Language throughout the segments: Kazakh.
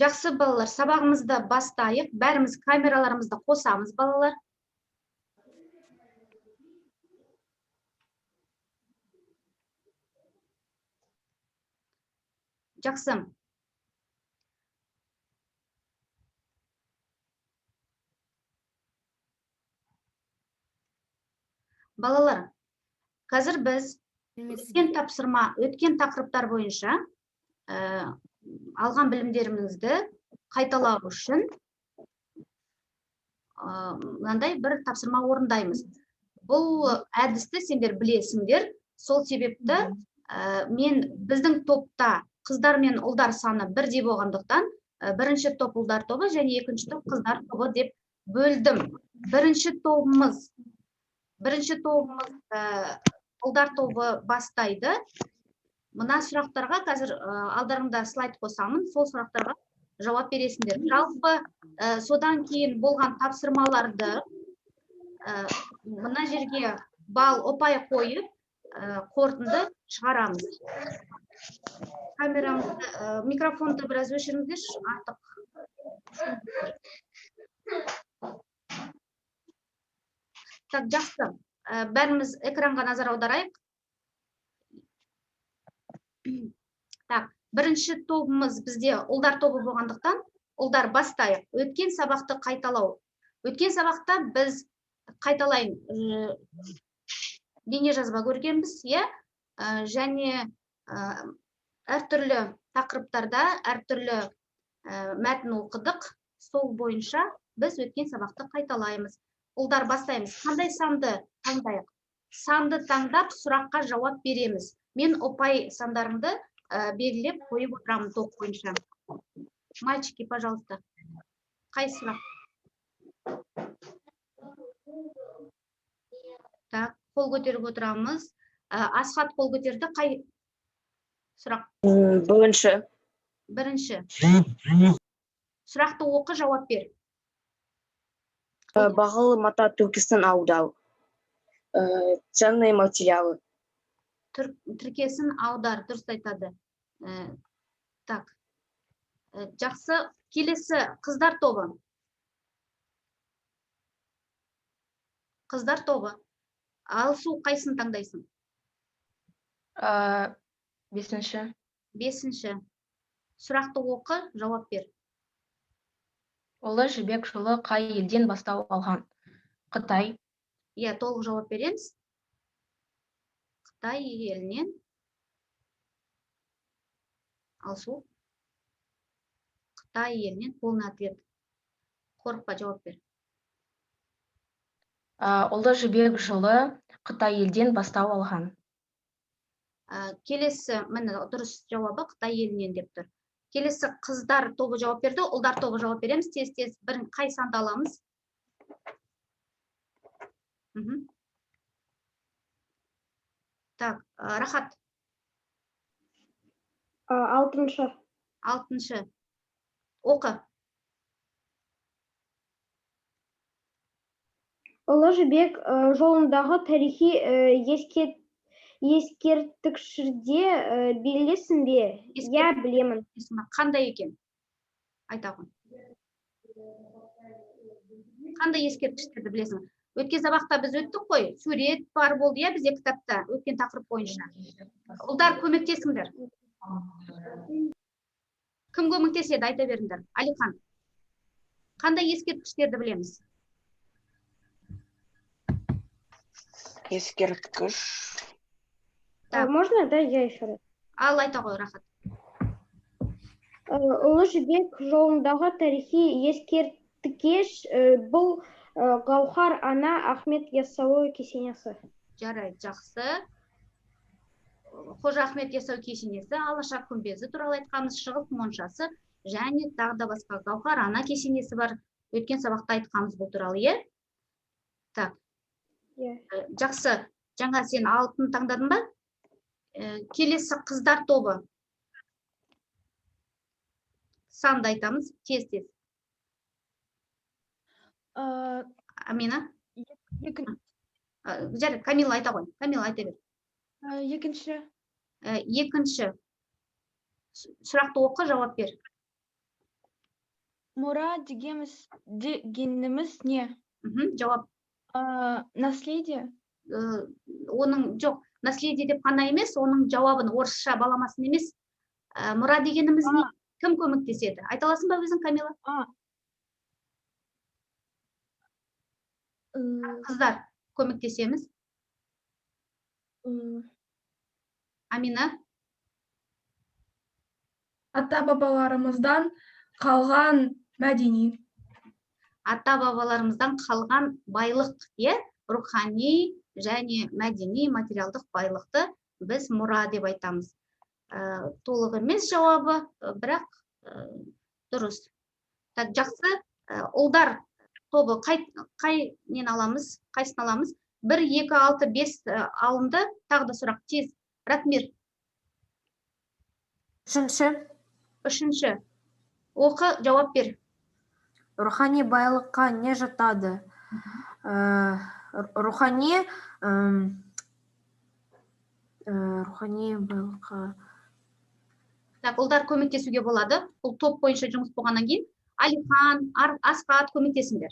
Жақсы балалар, сабағымызды бастайық. Бәріміз камераларымызды қосамыз, балалар. Жақсы. Балалар, қазір біз өткен тақырыптар бойынша алған білімдерімізді қайталау үшін мынандай бір тапсырма орындаймыз. Бұл әдісті сендер білесіңдер. Сол себепті біздің топта қыздар мен ұлдар саны бірдей болғандықтан бірінші топ ұлдар тобы және екінші топ қыздар тобы деп бөлдім. Бірінші тобымыз ұлдар тобы бастайды. Мына сұрақтарға қазір алдарыңда слайд қосамын, сол сұрақтарға жауап бересіңдер. Жалпы содан кейін болған тапсырмаларды мына жерге бал ұпай қойып қорытынды шығарамыз. Камерамызды, микрофонды біраз өшіріңіздерші, артық. Так, жақсы. Бәріміз экранға назар аударайық. Так, бірінші тобымыз бізде ұлдар тобы болғандықтан, ұлдар бастайық. Өткен сабақты қайталау. Өткен сабақта біз қайталайын бейне жазба көргенбіз, және әртүрлі тақырыптарда әртүрлі мәтін оқыдық. Сол бойынша біз өткен сабақты қайталаймыз. Ұлдар бастаймыз. Қандай санды таңдайық? Санды таңдап, сұраққа жауап береміз. Мен ұпай сандарымды белгілеп қойып отырамын топ бойынша. Мальчики, пожалуйста. Қай сұрақ? Так, қол көтеріп отырамыз. Асхат қол көтерді. Қай сұрақ? Бірінші. Сұрақты оқы, жауап бер. Бағалы мата тіркесін аудару. Ценные материалы. Тіркесін аудар, дұрыс айтады. Так. Жақсы. Келесі қыздар тобы. Қыздар тобы. Алсу, қайсын таңдайсың? Бесінші. Сұрақты оқы, жауап бер. Ұлы жібек жолы қай елден бастау алған? Қытай. Толық жауап береміз. Қытай елінен. Алсу. Қытай елінен. Полный ответ. Қорықпа, жауап бер. Ұлы жібек жолы Қытай елден бастау алған. Келесі, міне дұрыс жауабы Қытай елінен деп тұр. Келесі қыздар тобы жауап берді, ұлдар тобы жауап береміз. Тез-тез бірін қай санды аламыз? Так, Рахат. Алтыншы. Оқы. Ұлы жібек жолындағы тарихи ескерткіштерде білесің бе? Білемін. Қандай екен? Айта ғой. Қандай ескерткіштерді білесің? Өткен сабақта біз өттік қой, сурет бар болды, бізде кітапта, өткен тақырып бойынша. Ұлдар, көмектесіңдер. Кім көмектеседі, айта беріңдер. Алихан. Қандай ескерткіштерді білеміз? Ескерткіш. Можно, да, я еще раз? Ал, айта ғой, Рахат. Ұлы жібек жолындағы тарихи ескерткіш бұл Гаухар ана Ахмет Яссауи кесенесі. Жарайды, жақсы. Қожа Ахмет Яссауи кесенесі, Алаша күмбезі туралы айтқанымыз, Шығыс моншасы және тағы да басқа Гаухар ана кесенесі бар. Өткен сабақта айтқанымыз бұл туралы, Так. Жақсы. Жаңа сен алтын таңдадың ба? Келесі қыздар тобы. Санды айтамыз, тез-тез. Амина? Жарайды, Камила айта ғой. Камила айта бер. Екінші. Сұрақты оқы, жауап бер. Мұра дегеніміз не? Жауап. Наследие? Оның жоқ, наследие деп қана емес, оның жауабын орысша баламасын емес. Мұра дегеніміз не? Кім көмектеседі? Айта аласың ба өзің, Камила? Қыздар көмектесеміз. Амина? Ата-бабаларымыздан қалған мәдени. Ата-бабаларымыздан қалған байлық, рухани және мәдени материалдық байлықты біз мұра деп айтамыз. Толық емес жауабы, бірақ дұрыс. Жақсы, ұлдар тобы қайсысын аламыз? 1, 2, 6, 5 алынды. Тағы да сұрақ тез. Ратмир. Үшінші. Оқы, жауап бер. Рухани байлыққа не жатады? Рухани байлыққа... Ұлдар көмектесуге болады. Бұл топ бойынша жұмыс болғаннан кейін. Алихан, Асқат көмектесіңдер.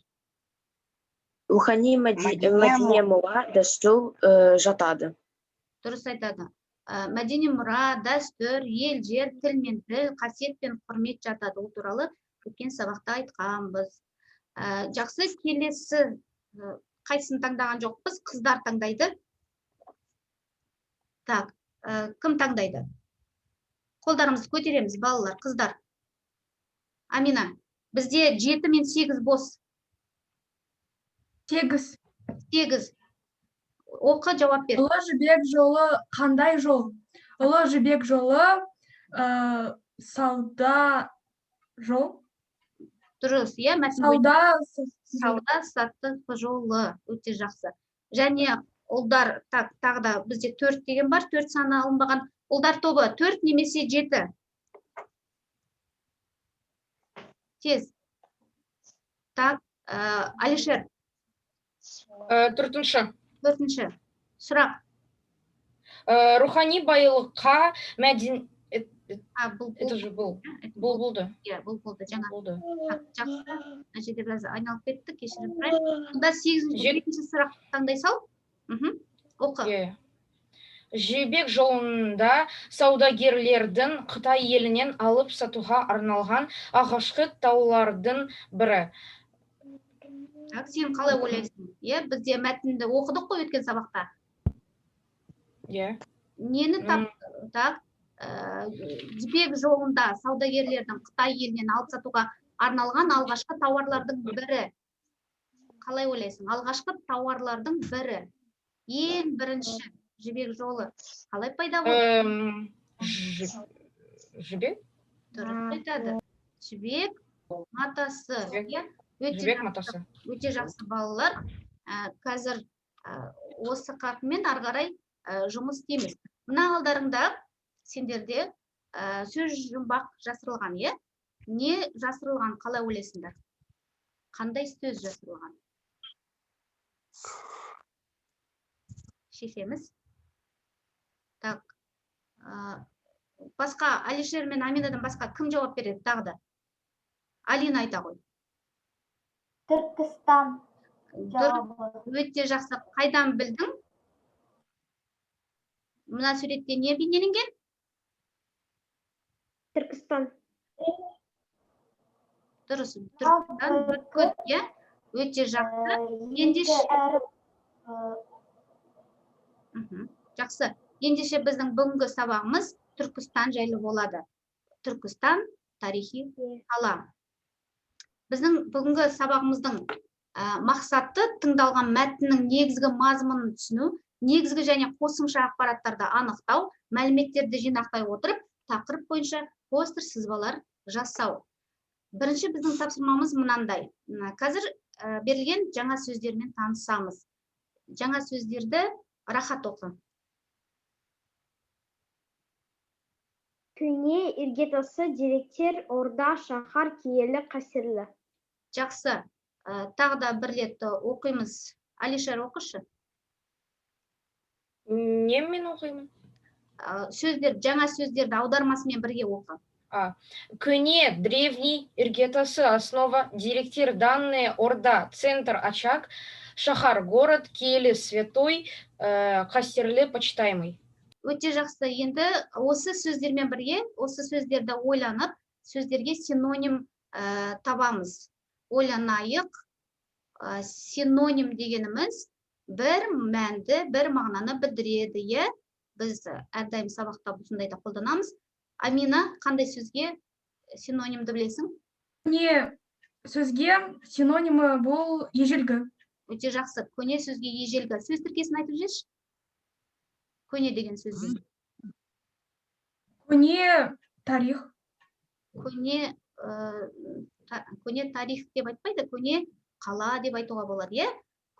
Рухани мәдени мұра, дәстүр жатады. Дұрыс айтады. Мәдени мұра, дәстүр, ел, жер, тіл мен тіл, қасиет пен құрмет жатады. Ол туралы өткен сабақта айтқанбыз. Жақсы, келесі қайсысын таңдаған жоқпыз? Қыздар таңдайды. Так, кім таңдайды? Қолдарымызды көтереміз, балалар, қыздар. Амина, бізде 7 мен 8 бос. 8. Оқы, жауап бер. Ұлы жібек жолы қандай жол? Ұлы жібек жолы сауда жол. Дұрыс, сауда-саттық жолы. Өте жақсы. Және ұлдар, тағы да бізде 4 деген бар, 4 саны алынбаған. Ұлдар тобы 4 немесе 7. Тез. Так, Алишер. 4-ші. Сұрақ. Рухани байлыққа мәдени... Это же бұл. Бұл болды. Бұл болды, жаңа. Болды. Жақсы. Мына жерде біраз айналып кетті, кешірім сұраймын. Онда 8-ші сұрақ таңдай сал. Оқы. Жібек жолында саудагерлердің Қытай елінен алып сатуға арналған алғашқы таулардың бірі. Сен қалай ойлайсың? Бізде мәтінді оқыдық қой өткен сабақта. Нені тапты? Жібек жолында саудагерлердің Қытай елінен алып сатуға арналған алғашқы тауарлардың бірі. Қалай ойлайсың? Алғашқы тауарлардың бірі. Ең бірінші жібек жолы. Қалай пайда болды? Жібек? Дұрыс айтады. Жібек матасы. Өте жақсы балалар. Қазір осы қарқынмен ары қарай жұмыс істейміз. Мына алдарыңда сендерде сөз жұмбақ жасырылған, Не жасырылған, қалай ойлайсыңдар? Қандай сөз жасырылған? Шешеміз. Так. Басқа, Алишер мен Аминадан басқа кім жауап береді тағы да? Алина айта ғой. Түркістан. Өте жақсы. Қайдан білдің? Мына суретте не бейнеленген? Түркістан. Дұрыс. Түркістан. Өте жақсы. Ендеше. Жақсы. Ендеше біздің бүгінгі сабағымыз Түркістан жайлы болады. Түркістан тарихи қала. Біздің бүгінгі сабағымыздың мақсаты тыңдалған мәтіннің негізгі мазмұнын түсіну, негізгі және қосымша ақпараттарды анықтау, мәліметтерді жинақтай отырып, тақырып бойынша постер сызбалар жасау. Бірінші біздің тапсырмамыз мынандай. Қазір берілген жаңа сөздермен танысамыз. Жаңа сөздерді рахат оқы. Көне, іргетасы, деректер, орда, шаһар, киелі, қасірлі. Жақсы. Тағы да бір рет оқимыз. Алишер, оқышы. Не мен оқимын? Жаңа сөздерді аудармасымен бірге оқы. Көне древний іргетасы основа, деректер данные, орда, центр, очаг, шахар, город, киелі, святой, қастерлі, почитаемый. Өте жақсы. Енді осы сөздермен бірге, осы сөздерді ойланып, сөздерге синоним табамыз. Ойланайық. Синоним дегеніміз бір мәнді, бір мағынаны білдіреді. Біз әрдайым сабақта бұсындайда қолданамыз. Амина, қандай сөзге синонимді білесің? Көне сөзге синонимы бұл ежелгі. Өте жақсы. Көне сөзге ежелгі. Сөз тіркесін айтып жүрші. Көне деген сөзге. Көне тарих. Көне тарих деп айтпайды, көне қала деп айтуға болады,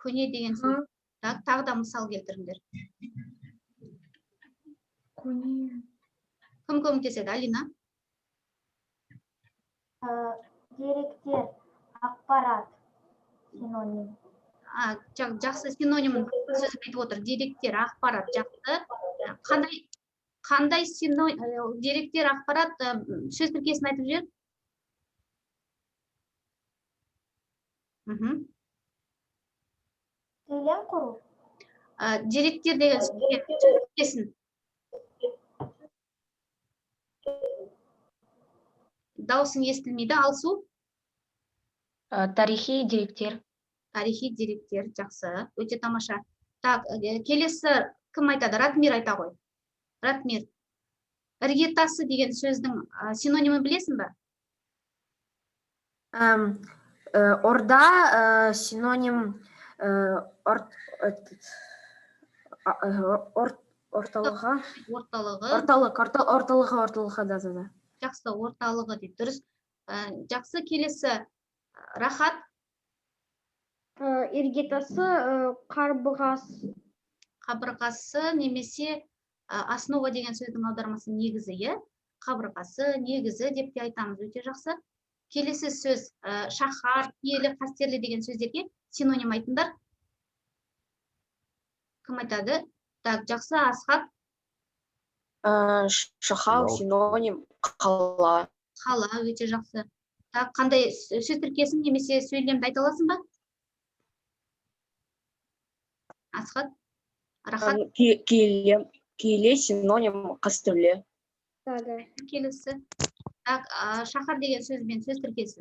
Көне деген сөз. Тағы да мысал келтіріңдер. Көне. Кім көмектеседі, Алина? Деректер, ақпарат, синоним. Жақсы, синоним сөз айтып отыр. Деректер, ақпарат, жақсы. Қандай синоним, деректер, ақпарат, сөз тіркесін айтып жер? Сөйлем құру. Деректер деген сөз тіркесін. Дауысың естілмейді, Алсу? Тарихи деректер. Тарихи деректер, жақсы, өте тамаша. Так, келесі кім айтады? Ратмир айта ғой. Ратмир. Іргетасы деген сөздің синонимін білесің бе? Орда синоним орталығы. Орталығы, да. Жақсы, орталығы дейді. Дұрыс. Жақсы, келесі Рахат. Іргетасы, қабырғасы. Қабырғасы немесе основа деген сөздің аудармасы негізі, қабырғасы, негізі деп те айтамыз. Өте жақсы. Келесі сөз шахар, киелі, қастерлі деген сөздерге синоним айтыңдар. Кім айтады? Так, жақсы, Асхат. Шахар синоним қала. Қала, өте жақсы. Так, қандай сөз тіркесін немесе сөйлемді айта аласың ба? Асхат. Рахат. Киелі синоним қастерлі. Келесі. Так, шахар деген сөзбен сөз тіркесі.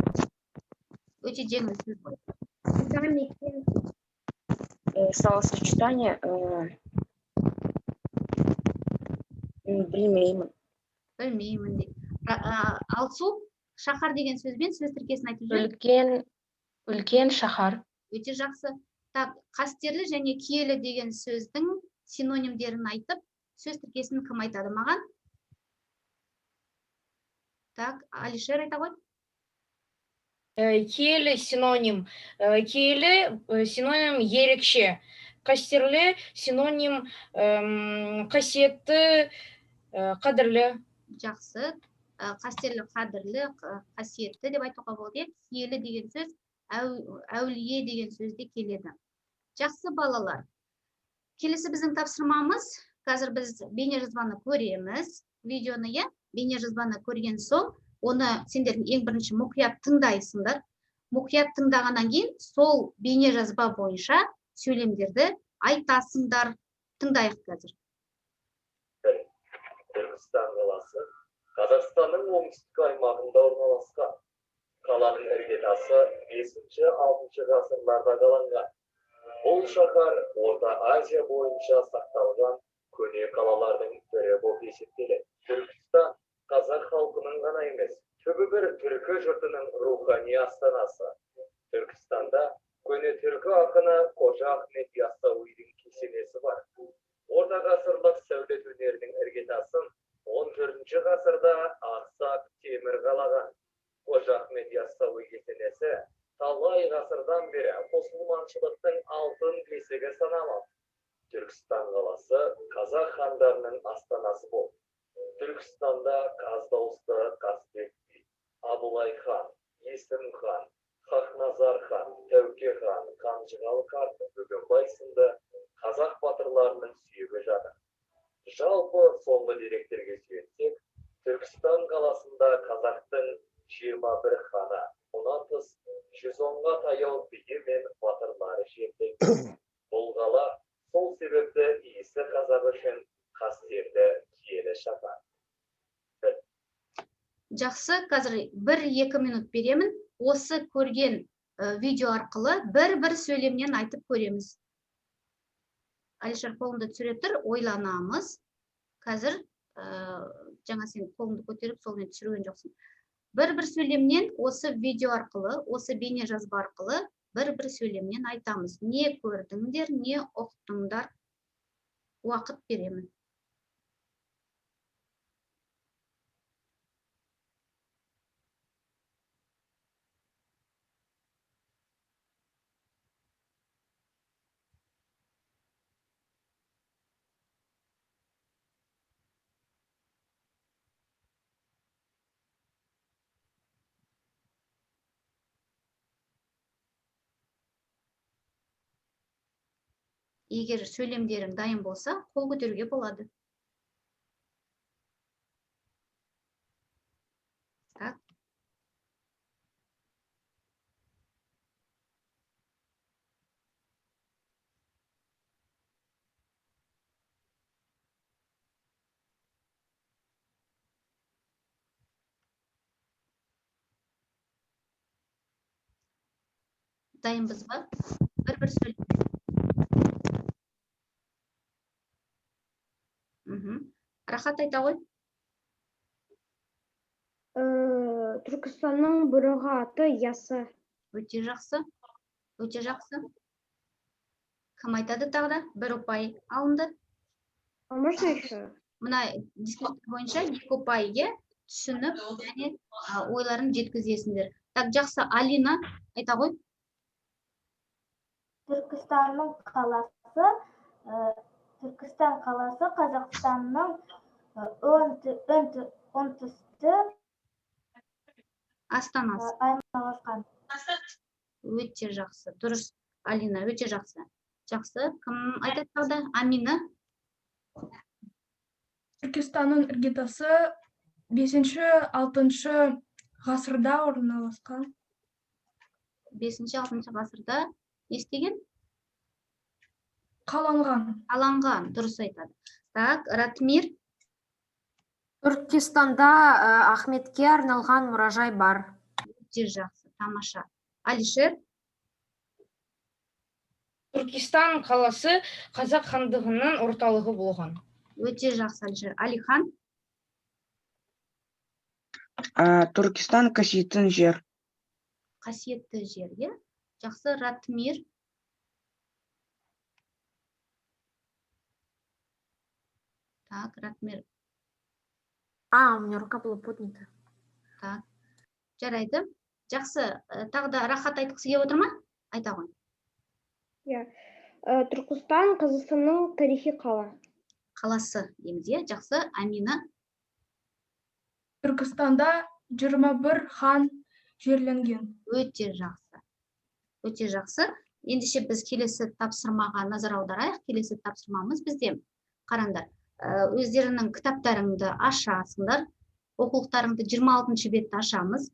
Өте жеңіл сөз ғой. Словосочетание білмеймін. Білмеймін дейді. Алсу, шахар деген сөзбен сөз тіркесін айтып жүр. Үлкен шахар. Өте жақсы. Так, қастерлі және киелі деген сөздің синонимдерін айтып, сөз тіркесін кім айтады маған? Так, Алишер айта ғой. Киелі синоним. Киелі синоним ерекше. Қастерлі синоним қасиетті, қадірлі. Жақсы. Қастерлі, қадірлі, қасиетті деп айтуға болады. Киелі деген сөз әулие деген сөзде келеді. Жақсы балалар. Келесі біздің тапсырмамыз. Қазір біз бейнежазбаны көреміз. Видеоны, бейнежазбаны көрген соң, оны сендердің ең бірінші мұқият тыңдайсыңдар. Мұқият тыңдағаннан кейін сол бейнежазба бойынша сөйлемдерді айтасыңдар. Тыңдайық қазір. Түркістан қаласы Қазақстанның оңтүстік аймағында орналасқан. Қаланың іргетасы 5-6 ғасырларда қаланған. Бұл шаһар Орта Азия бойынша сақталған көне қалалардың бірі болып есептеледі. Түркістан қазақ халқының ғана емес, түбі бір түркі жұртының рухани астанасы. Түркістанда көне түркі ақыны Қожа Ахмет Яссауидің кесенесі бар. Орта ғасырлық сәулет өнерінің іргетасын 14 ғасырда Ақсақ Темір қалаған. Қожа Ахмет Яссауи кесенесі талай ғасырдан бері мұсылманшылықтың алтын бесігі саналады. Түркістан қаласы қазақ хандарының астанасы болды. Түркістанда Қаздауысты Қазбек би, Абылай хан, Есім хан, Хақназар хан, Тәуке хан, Қанжығалы хан, Бөгенбай сынды қазақ батырларының сүйегі жатыр. Жалпы соңғы деректерге сүйенсек, Түркістан қаласында қазақтың 21 ханы, онан тыс 110-ға таяу биі мен батырлары жерленген. Бұл қала сол себепті иісі қазақ үшін қастерлі киелі шаһар. Жақсы, қазір 1-2 минут беремін. Осы көрген видео арқылы бір сөйлемнен айтып көреміз. Алишер қолыңды түсіре тұр, ойланамыз. Қазір жаңа сен қолыңды көтеріп, солмен түсірген жоқсың. Бір сөйлемнен осы видео арқылы, осы бейне жазба арқылы бір сөйлемнен айтамыз. Не көрдіңдер, не ұқтыңдар? Уақыт беремін. Егер сөйлемдерің дайын болса, қол көтеруге болады. Так. Дайынбыз ба? Бір сөйлем. Рахат айта ғой. Түркістанның бұрынғы аты Ясы. Өте жақсы. Өте жақсы. Кім айтады тағы да? Бір ұпай алынды. А можно еще? Мына дискурс бойынша 2 ұпайге түсініп, және ойларын жеткізесіңдер. Так, жақсы, Алина айта ғой. Түркістанның қаласы, Түркістан қаласы Қазақстанның оңтүстік Астанасы. аймағында. Өте жақсы. Дұрыс, Алина, өте жақсы. Жақсы, кім айтады тағы да? Амина. Түркістанның іргетасы 5-6 ғасырда орналасқан. 5-6 ғасырда естеген? Қаланған. Дұрыс айтады. Так, Ратмир. Түркістанда Ахметке арналған мұражай бар. Өте жақсы, тамаша. Алишер. Түркістан қаласы қазақ хандығының орталығы болған. Өте жақсы, Алишер. Алихан. Түркістан қасиетті жер. Қасиетті жерге. Жақсы, Ратмир. Так, Ратмир. У меня рука была поднята. Так, жарайды. Жақсы, тағы да Рахат айтқысы келіп отыр ма? Айта ғой. Түркістан Қазақстанның тарихи қала. Қаласы дейміз, е? Жақсы, Амина. Түркістанда 21 хан жерленген. Өте жақсы. Өте жақсы. Ендеше біз келесі тапсырмаға назар аударайық. Келесі тапсырмамыз бізде. Қараңдар, өздерінің кітаптарыңды ашасыңдар. Оқулықтарыңды 26 бетті ашамыз.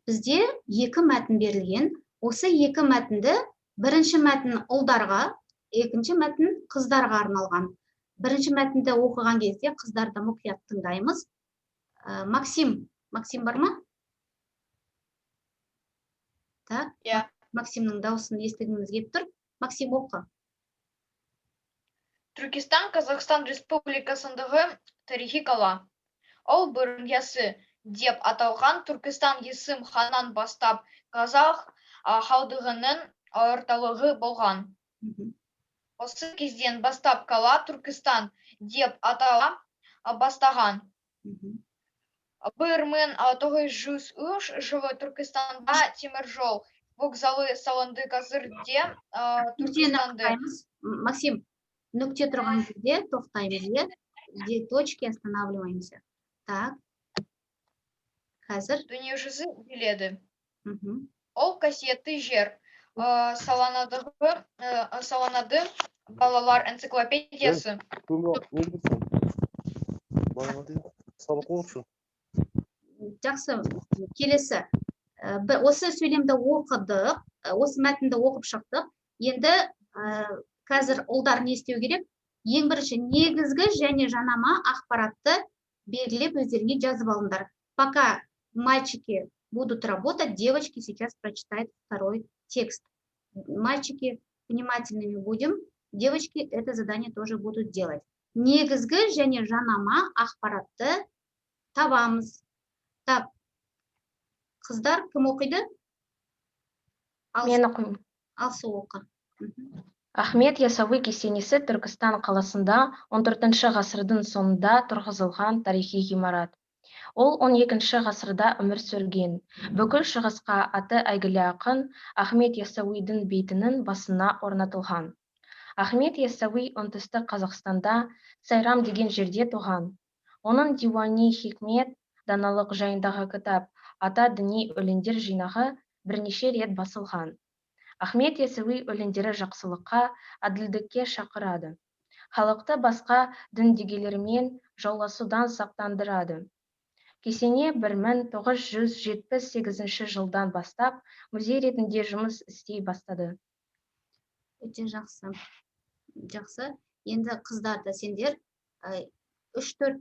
Бізде 2 мәтін берілген. Осы 2 мәтінді бірінші мәтін ұлдарға, екінші мәтін қыздарға арналған. Бірінші мәтінді оқыған кезде қыздарды мұқият тыңдаймыз. Максим бар ма? Так, Максимнің дауысын естігіңіз келіп тұр. Максим, оқы. Түркістан Қазақстан Республикасындағы тарихи қала. Ол бұрын Ясы деп аталған Түркістан есім ханнан бастап қазақ хандығының орталығы болған. Осы кезден бастап қала Түркістан деп атала бастаған. 1903 жылы Түркістанда теміржол вокзалы салынды. Қазірде Түркістанды. Максим, нүкте тұрған жерде тоқтаймыз, где точки останавливаемся. Так. Қазір дүниежүзі биледі. Ол қасиетті жер. Саланады балалар энциклопедиясы. басқаны қойшы. Жақсы, келесі. Осы сөйлемді оқыдық, осы мәтінді оқып шықтық. Енді қазір ұлдар не істеу керек? Ең бірінші негізгі және жанама ақпаратты белгілеп өздеріңе жазып алыңдар. Пока мальчики будут работать, девочки сейчас прочитают второй текст. Мальчики внимательными будем, девочки это задание тоже будут делать. Негізгі және жанама ақпаратты табамыз. Так, қыздар кім оқиды? Мен оқимын. Алсу оқы. Ахмет Яссауи кесенесі Түркістан қаласында 14 ғасырдың соңында тұрғызылған тарихи ғимарат. Ол 12 ғасырда өмір сүрген. Бүкіл шығысқа аты әйгілі ақын Ахмет Яссауидің бейтінің басына орнатылған. Ахмет Яссауи оңтүстік Қазақстанда Сайрам деген жерде туған. Оның Дивани Хикмет даналық жайындағы кітап ата діни өлеңдер жинағы бірнеше рет басылған. Ахмет Яссауи өлеңдері жақсылыққа, әділдікке шақырады. Халықты басқа діндегілермен жауласудан сақтандырады. Кесене 1978 жылдан бастап музей ретінде жұмыс істей бастады. Өте жақсы. Жақсы. Енді қыздарды сендер 3-4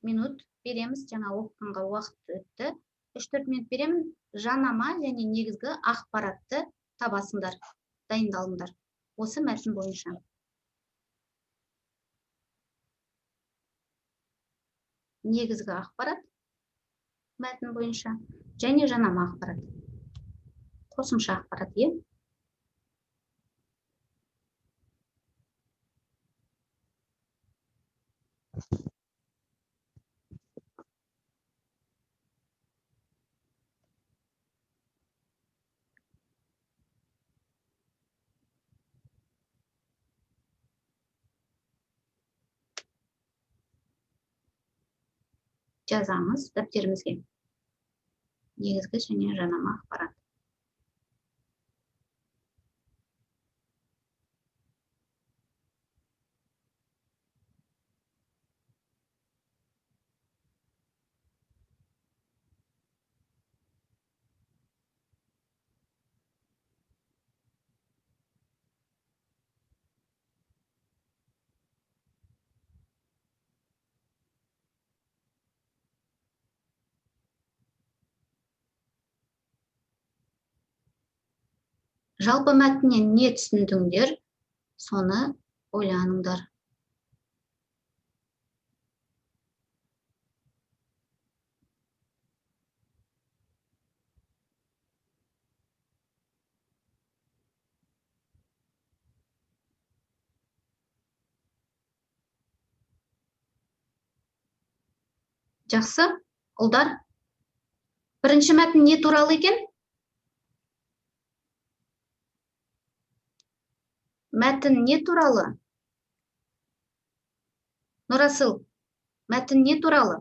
минут береміз. Жаңа оқығанға уақыт өтті. 3-4 минут беремін. Жанама және негізгі ақпаратты табасыңдар, дайындалыңдар. Осы мәтін бойынша. Негізгі ақпарат мәтін бойынша және жанама ақпарат. Қосымша ақпарат, е? Жазамыз дәптерімізге. Негізгі және жанама ақпарат. Жалпы мәтіннен не түсіндіңдер, соны ойланыңдар. Жақсы, ұлдар. Бірінші мәтін не туралы екен? Мәтін не туралы? Нұрасыл, мәтін не туралы?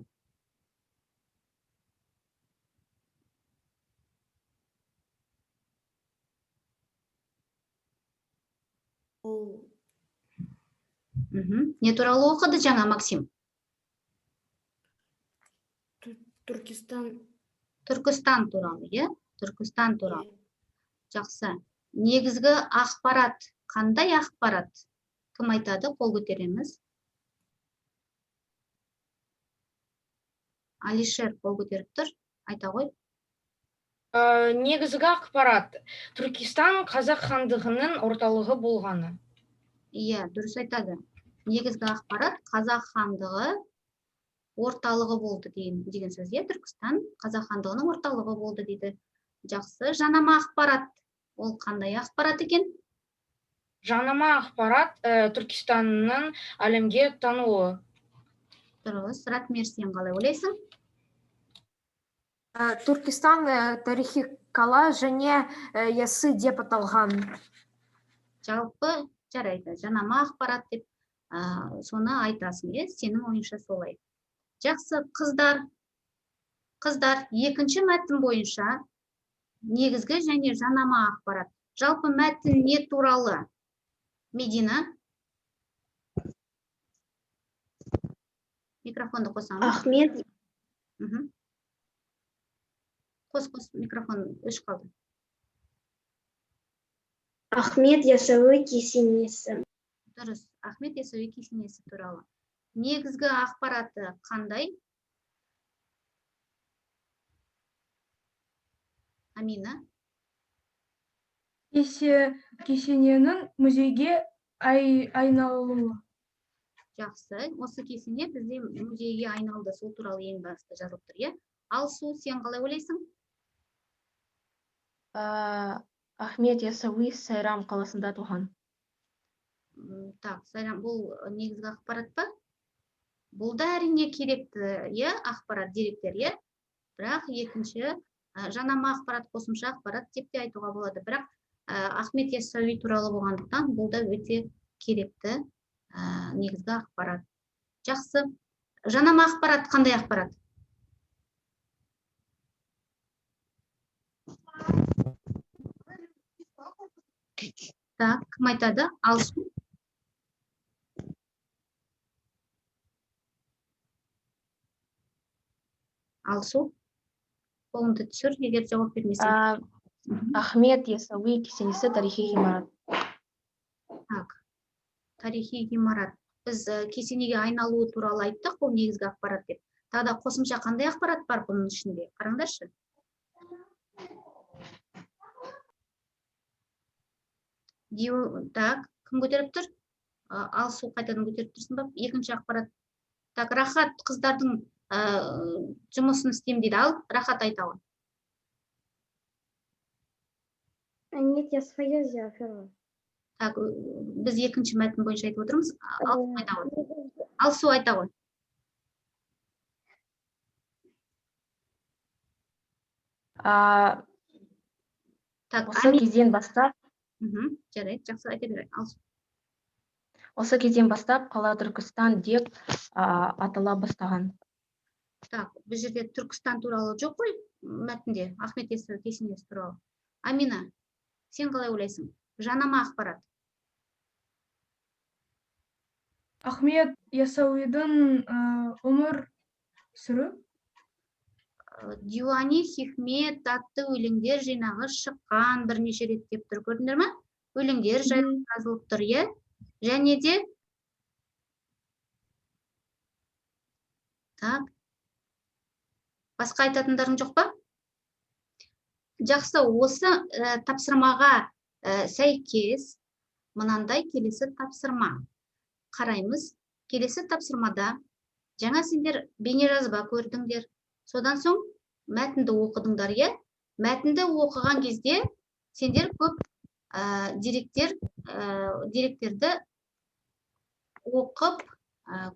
Не туралы оқыды жаңа Максим? Түркістан туралы, е? Түркістан туралы. Жақсы. Негізгі ақпарат. Қандай ақпарат? Кім айтады? Қол көтереміз. Алишер қол көтеріп тұр. Айта ғой. Негізгі ақпарат. Түркістан қазақ хандығының орталығы болғаны. Иә, дұрыс айтады. Негізгі ақпарат қазақ хандығы орталығы болды деген сөз. Түркістан қазақ хандығының орталығы болды дейді. Жақсы. Жанама ақпарат. Ол қандай ақпарат екен? Жанама ақпарат Түркістанның әлемге тануы. Дұрыс. Ратмир, сен қалай ойлайсың? Түркістан тарихи қала және ясы деп аталған. Жалпы жарайды. Жанама ақпарат деп соны айтасың, сенің ойынша солай. Жақсы, қыздар. Қыздар, екінші мәтін бойынша негізгі және жанама ақпарат. Жалпы мәтін не туралы? Медина? Микрофонды қосамыз. Ахмет, Мгм. Қос микрофон өшіп қалды. Ахмет ясауи кесенесі. Дұрыс. Ахмет ясауи кесенесі туралы. Негізгі ақпараты қандай? Амина. Кесененің музейге айналуы. Жақсы. Осы кесене бізде музейге айналды. Сол туралы ең басты жазылып тұр, иә? Алсу, сен қалай ойлайсың? Ахмет ясауи Сайрам қаласында туған. Так, Сайрам, бұл негізгі ақпарат па? Бұл да әрине керекті, иә, ақпарат, деректер, иә? Бірақ екінші, жанама ақпарат, қосымша ақпарат деп те айтуға болады. Бірақ Ахмет ясауи туралы болғандықтан бұл да өте керекті негізгі ақпарат. Жақсы. Жанама ақпарат қандай ақпарат? Так, кім айтады? Алсу. Алсу. Қолыңды түсір, егер жауап бермесең. Ахмет ясауи кесенесі тарихи ғимарат. Так, тарихи ғимарат. Біз кесенеге айналуы туралы айттық, бұл негізгі ақпарат деп. Тағы да қосымша қандай ақпарат бар бұның ішінде? Қараңдаршы. Так, кім көтеріп тұр? Алсу қайтадан көтеріп тұрсын ба? Екінші ақпарат. Так, Рахат қыздардың жұмысын істеймін дейді. Ал, Рахат айтауы. Нет, я свое взяла первое. Так, біз екінші мәтін бойынша айтып отырмыз. Алсу айтауы. Алсу айтауы. Осы кезден бастап, жарайды, жақсы айта бер. Алсу. Осы кезден бастап қала Түркістан деп атала бастаған. Так, бұл жерде Түркістан туралы жоқ қой мәтінде, Ахмет ясауи кесенесі туралы. Амина, сен қалай ойлайсың? Жанама ақпарат. Ахмет ясауидің өмір сүрі. Диуани Хикмет атты өлеңдер жинағы шыққан бірнеше рет деп тұр, көрдіңдер ме? Өлеңдер жайлы жазылып тұр, иә? Және де так. Басқа айтатындарың жоқ па? Жақсы, осы тапсырмаға сәйкес мынандай келесі тапсырма. Қараймыз, келесі тапсырмада жаңа сендер бейнежазба көрдіңдер. Содан соң мәтінді оқыдыңдар, е? Мәтінді оқыған кезде сендер көп деректерді оқып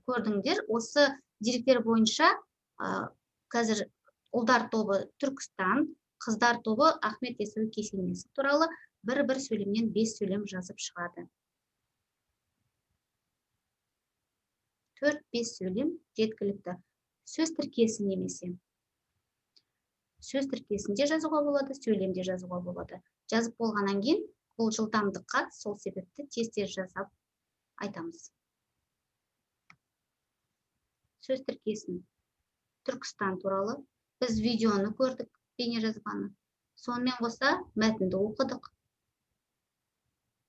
көрдіңдер. Осы деректер бойынша қазір ұлдар тобы Түркістан, қыздар тобы Ахмет ясауи кесенесі туралы бір-бір сөйлемнен 5 сөйлем жазып шығады. 4-5 сөйлем жеткілікті. Сөз тіркесі немесе. Сөз тіркесінде жазуға болады, сөйлемде жазуға болады. Жазып болғаннан кейін, бұл жылдамдыққа сол себепті тез-тез жазып айтамыз. Сөз тіркесін. Түркістан туралы. Біз видеоны көрдік, бейнежазбаны. Сонымен қоса мәтінді оқыдық.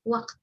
Уақыт.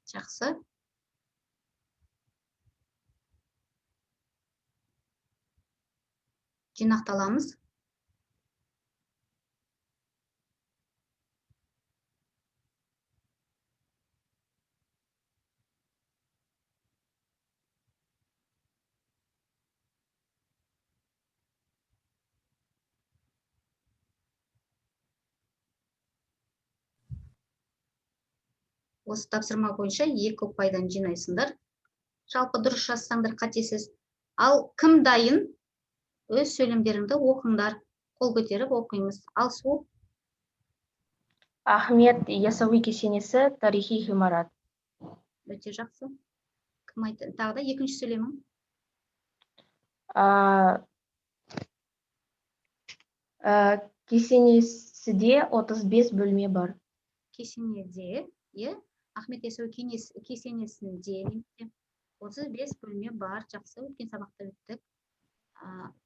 Жақсы. Жинақталамыз. Осы тапсырма бойынша 2 ұпайдан жинайсыңдар. Жалпы дұрыс жазсаңдар қатесіз. Ал кім дайын? Өз сөйлемдеріңді оқыңдар. Қол көтеріп оқимыз. Ал Су? Ахмет ясауи кесенесі тарихи ғимарат. Өте жақсы. Кім айтты? Тағы да екінші сөйлемің? Кесенесіде 35 бөлме бар. Кесенеде, Ахмет ясауи кесенесінде 35 бөлме бар. Жақсы, өткен сабақта өттік.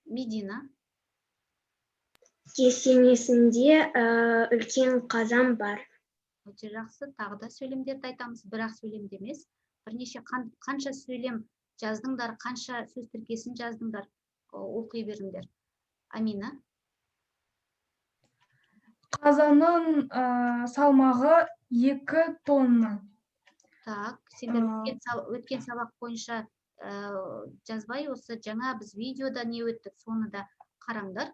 Медина? Кесенесінде үлкен қазан бар. Өте жақсы. Тағы да сөйлемдерді айтамыз, бірақ сөйлемде емес. Бірнеше қанша сөйлем жаздыңдар, қанша сөз тіркесін жаздыңдар, оқи беріңдер. Амина? Қазанның салмағы 2 тонна. Так, сендер өткен сабақ бойынша жазбай, осы жаңа біз видеода не өттік, соны да қараңдар.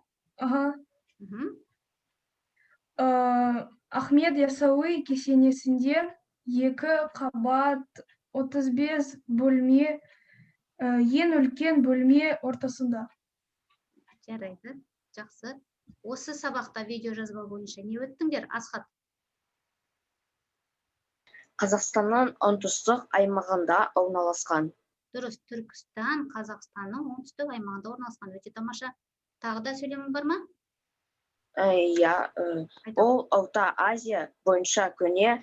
Ахмет ясауи кесенесінде 2 қабат 35 бөлме, ең үлкен бөлме ортасында. Жарайды, жақсы. Осы сабақта видео жазба бойынша не өттіңдер, Асхат? Қазақстанның оңтүстік аймағында орналасқан. Дұрыс, Түркістан, Қазақстанның оңтүстік аймағында орналасқан. Өте тамаша. Тағы да сөйлемің бар ма? Иә, ол Орта Азия бойынша көне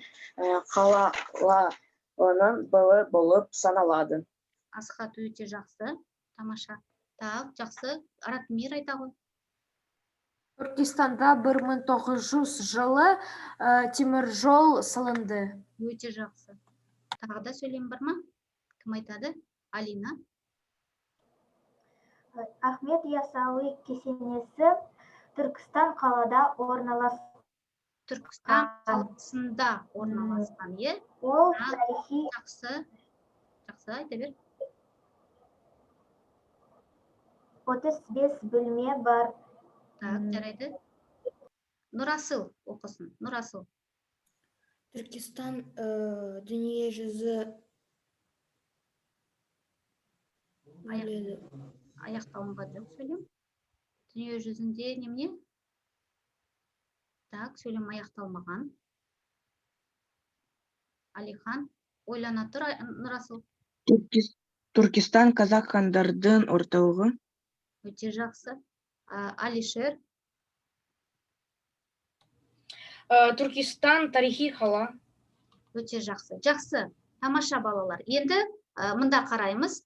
қалаларының бірі болып саналады. Асхат, өте жақсы. Тамаша. Так, жақсы. Ратмир айта ғой. Түркістанда 1900 жылы темір жол салынды. Өте жақсы. Тағы да сөйлем бар ма? Кім айтады? Алина? Ахмет ясауи кесенесі Түркістан қалада орналасқан. Түркістан қаласында орналасқан, е? Ол тарихи. Жақсы. Жақсы, айта бер. 35 бөлме бар. Так, жарайды. Нұрасыл оқысын. Нұрасыл. Түркістан дүние жүзі Аяқталынған жоқ сөйлем. Дүние жүзінде немене? Так, сөйлем аяқталмаған. Алихан, ойлана тұр, Нұрасыл. Түркістан қазақ хандардың орталығы. Өте жақсы. Алишер? Түркістан тарихи қала. Өте жақсы. Жақсы. Тамаша балалар. Енді мында қараймыз.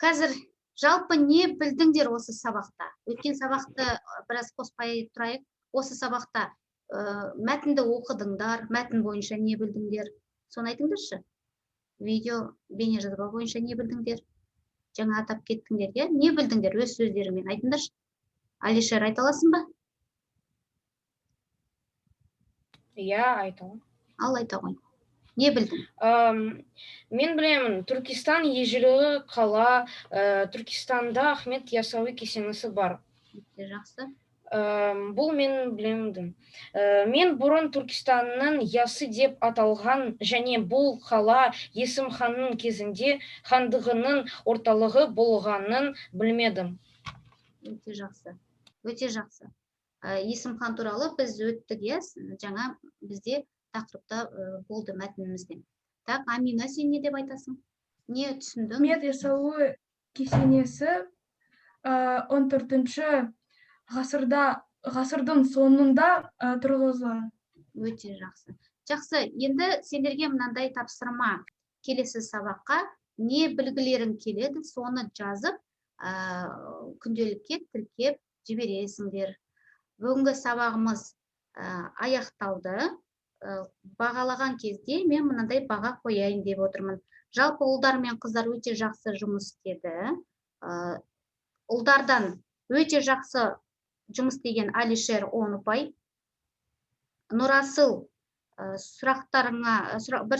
Қазір жалпы не білдіңдер осы сабақта? Өткен сабақты біраз қоспай тұрайық. Осы сабақта мәтінді оқыдыңдар, мәтін бойынша не білдіңдер? Соны айтыңдаршы. Видео, бейне жазба бойынша не білдіңдер? Жаңа атап кеттіңдер, е? Не білдіңдер? Өз сөздерімен айтыңдаршы. Алишер, айта аласың ба? Иә, айтамын. Ал айта ғой. Не білдің? Мен білемін, Түркістан ежелгі қала, Түркістанда Ахмет ясауи кесенесі бар. Жақсы. Бұл мен білемдім. Мен бұрын Түркістанның ясы деп аталған және бұл қала Есім ханның кезінде хандығының орталығы болғанын білмедім. Өте жақсы. Өте жақсы. Есім хан туралы біз өттік, жаңа бізде тақырыпта болды мәтінімізде. Так, Амина, сен не деп айтасың? Не түсіндің? Ахмет ясауи кесенесі 14 ғасырдың соңында тұрғызылған. Өте жақсы. Жақсы, енді сендерге мынандай тапсырма. Келесі сабаққа не білгілерің келеді, соны жазып, күнделікке тіркеп жібересіңдер. Бүгінгі сабағымыз аяқталды. бағалаған кезде мен мынандай баға қояйын деп отырмын. Жалпы ұлдар мен қыздар өте жақсы жұмыс істеді. Ұлдардан өте жақсы жұмыс істеген Алишер 10 ұпай. Нұрасыл, бір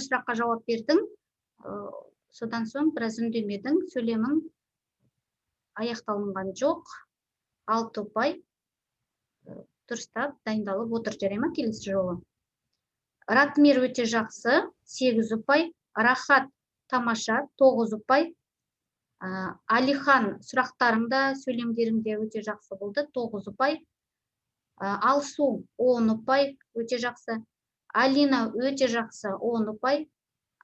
сұраққа жауап бердің. Содан соң біраз үндемедің, сөйлемің аяқталынған жоқ. 6 ұпай. Дұрыстап дайындалып отыр, жарай ма келесі жолы? Ратмир өте жақсы, 8 ұпай. Рахат тамаша, 9 ұпай. Алихан сұрақтарыңда, сөйлемдеріңде өте жақсы болды, 9 ұпай. Алсу 10 ұпай, өте жақсы. Алина өте жақсы, 10 ұпай.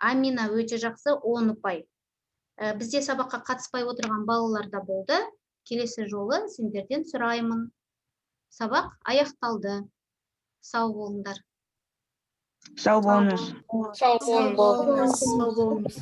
Амина өте жақсы, 10 ұпай. Бізде сабаққа қатыспай отырған балалар да болды. Келесі жолы сендерден сұраймын. Сабақ аяқталды. Сау болыңдар. Сау болыңыз. Сау болыңыз. Сау болыңыз.